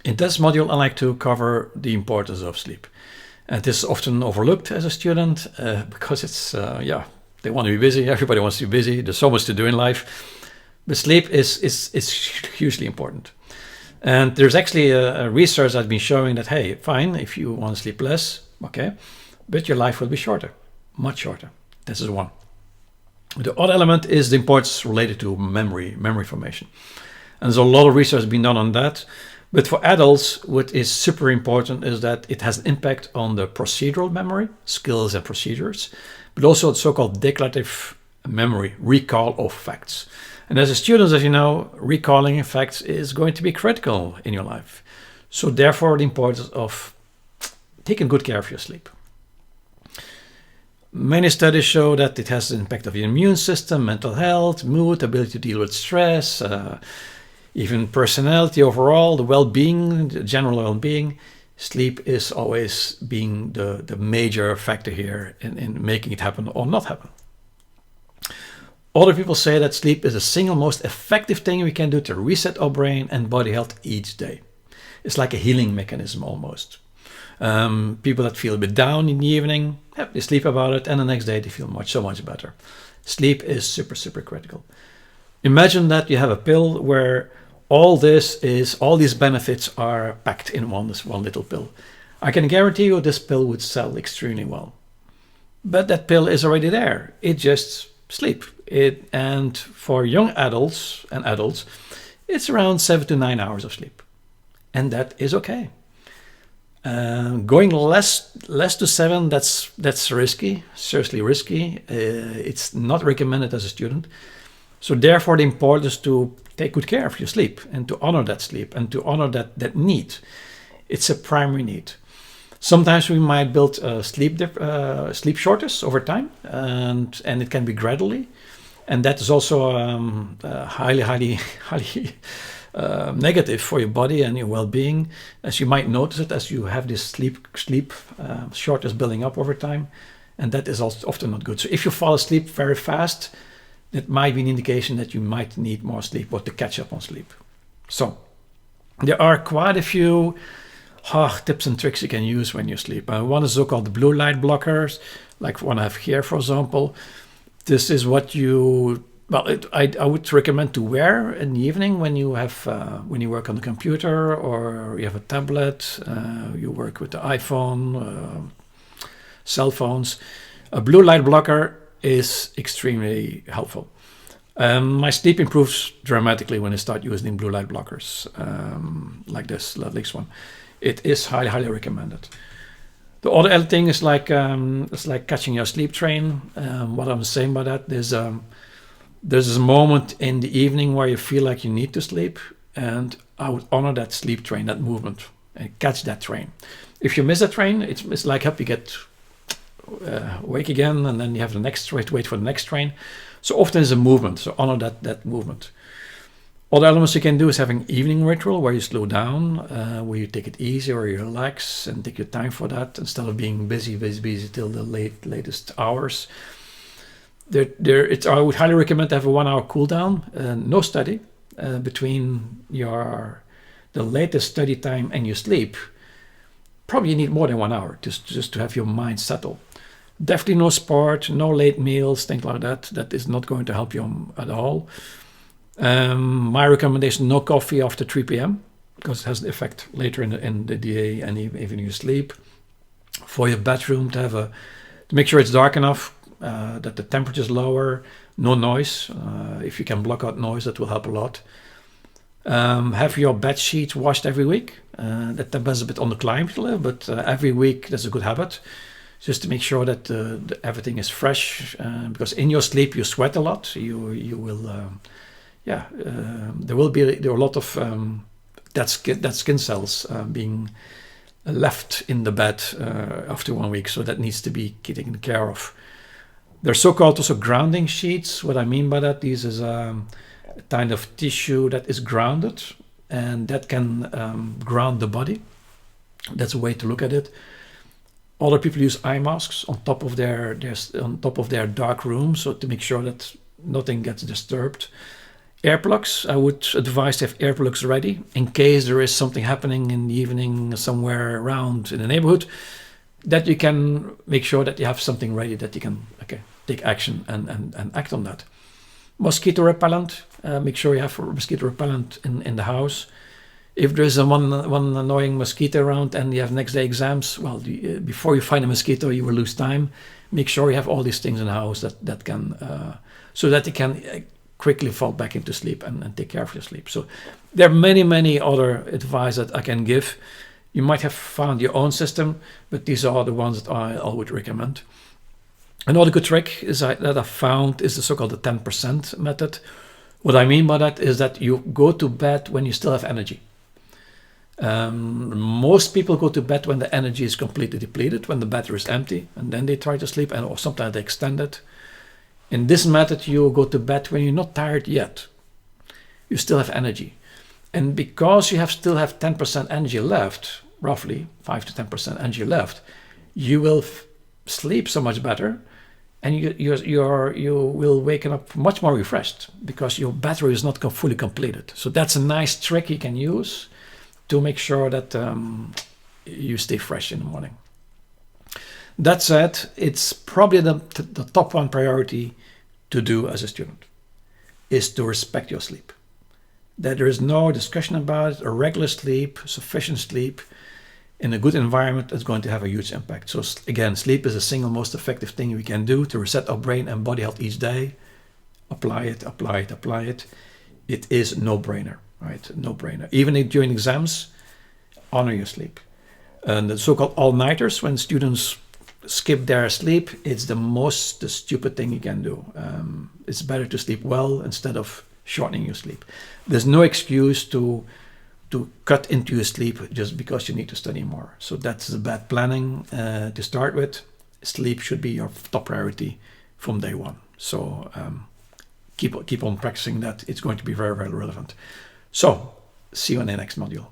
In this module, I like to cover the importance of sleep. And this is often overlooked as a student because it's, they want to be busy. Everybody wants to be busy. There's so much to do in life. But sleep is hugely important. And there's actually a research that's been showing that, hey, fine, if you want to sleep less, okay, but your life will be shorter, much shorter. This is one. The other element is the importance related to memory formation. And there's a lot of research being done on that. But for adults, what is super important is that it has an impact on the procedural memory, skills and procedures, but also the so-called declarative memory, recall of facts. And as a student, as you know, recalling facts is going to be critical in your life. So therefore, the importance of taking good care of your sleep. Many studies show that it has an impact of your immune system, mental health, mood, ability to deal with stress, even personality overall, the well-being, the general well-being. Sleep is always being the major factor here in making it happen or not happen. Other people say that sleep is the single most effective thing we can do to reset our brain and body health each day. It's like a healing mechanism almost. People that feel a bit down in the evening, they sleep about it, and the next day they feel so much better. Sleep is super, super critical. Imagine that you have a pill where all these benefits are packed in one little pill. I can guarantee you this pill would sell extremely well. But that pill is already there. It just sleep. And for young adults, it's around 7 to 9 hours of sleep. And that is okay. Going less to 7, that's risky, seriously risky. It's not recommended as a student. So therefore, the importance to take good care of your sleep and to honor that sleep and to honor that need. It's a primary need. Sometimes we might build sleep shortage over time, and it can be gradually. And that is also highly negative for your body and your well-being, as you might notice it as you have this sleep shortage building up over time, and that is also often not good. So if you fall asleep very fast, that might be an indication that you might need more sleep or to catch up on sleep. So there are quite a few tips and tricks you can use when you sleep. One is so-called the blue light blockers, like one I have here, for example. This is what I would recommend to wear in the evening when you work on the computer or you have a tablet, you work with the iPhone, cell phones. A blue light blocker is extremely helpful. My sleep improves dramatically when I start using blue light blockers, like this Latix one. It is highly recommended. The other thing is it's like catching your sleep train. What I'm saying by that is there's this moment in the evening where you feel like you need to sleep, and I would honor that sleep train, that movement, and catch that train. If you miss that train, it's like you get wake again, and then you have the next wait for the next train. So often it's a movement, so honor that movement. Other elements you can do is having evening ritual where you slow down, where you take it easy or you relax and take your time for that instead of being busy till the latest hours. I would highly recommend to have a 1 hour cool down, no study between the latest study time and your sleep. Probably you need more than 1 hour just to have your mind settle. Definitely no sport, no late meals, things like that. That is not going to help you at all. My recommendation: no coffee after 3 p.m. because it has an effect later in the day and even in your sleep. For your bedroom, to make sure it's dark enough, that the temperature is lower, no noise. If you can block out noise, that will help a lot. Have your bed sheets washed every week. That depends a bit on the climate you live, but every week that's a good habit. Just to make sure that everything is fresh, because in your sleep you sweat a lot. You will. There are a lot of dead skin cells being left in the bed after 1 week, so that needs to be taken care of. They're so-called also grounding sheets. What I mean by that, this is a kind of tissue that is grounded, and that can ground the body. That's a way to look at it. Other people use eye masks on top of their dark room, so to make sure that nothing gets disturbed. Earplugs, I would advise to have earplugs ready in case there is something happening in the evening somewhere around in the neighborhood, that you can make sure that you have something ready that you can take action and act on that. Mosquito repellent, make sure you have mosquito repellent in the house. If there's one annoying mosquito around and you have next day exams, well, before you find a mosquito, you will lose time. Make sure you have all these things in the house that can, so that you can quickly fall back into sleep and take care of your sleep. So there are many other advice that I can give. You might have found your own system, but these are the ones that I would recommend. Another good trick that I found is the so-called the 10% method. What I mean by that is that you go to bed when you still have energy. Most people go to bed when the energy is completely depleted, when the battery is empty, and then they try to sleep, or sometimes they extend it. In this method, you go to bed when you're not tired yet. You still have energy. And because you still have 10% energy left, roughly 5 to 10% energy left, you will sleep so much better, and you will wake up much more refreshed because your battery is not fully completed. So that's a nice trick you can use to make sure that you stay fresh in the morning. That said, it's probably the top one priority to do as a student is to respect your sleep. That there is no discussion about it. A regular sleep, sufficient sleep in a good environment is going to have a huge impact. So again, sleep is the single most effective thing we can do to reset our brain and body health each day. Apply it. It is no-brainer, right? No-brainer. Even during exams, honor your sleep. And the so-called all-nighters, when students skip their sleep, it's the stupid thing you can do. It's better to sleep well instead of shortening your sleep. There's no excuse to cut into your sleep just because you need to study more. So that's the bad planning to start with. Sleep should be your top priority from day one. So keep on practicing that. It's going to be very, very relevant. So see you in the next module.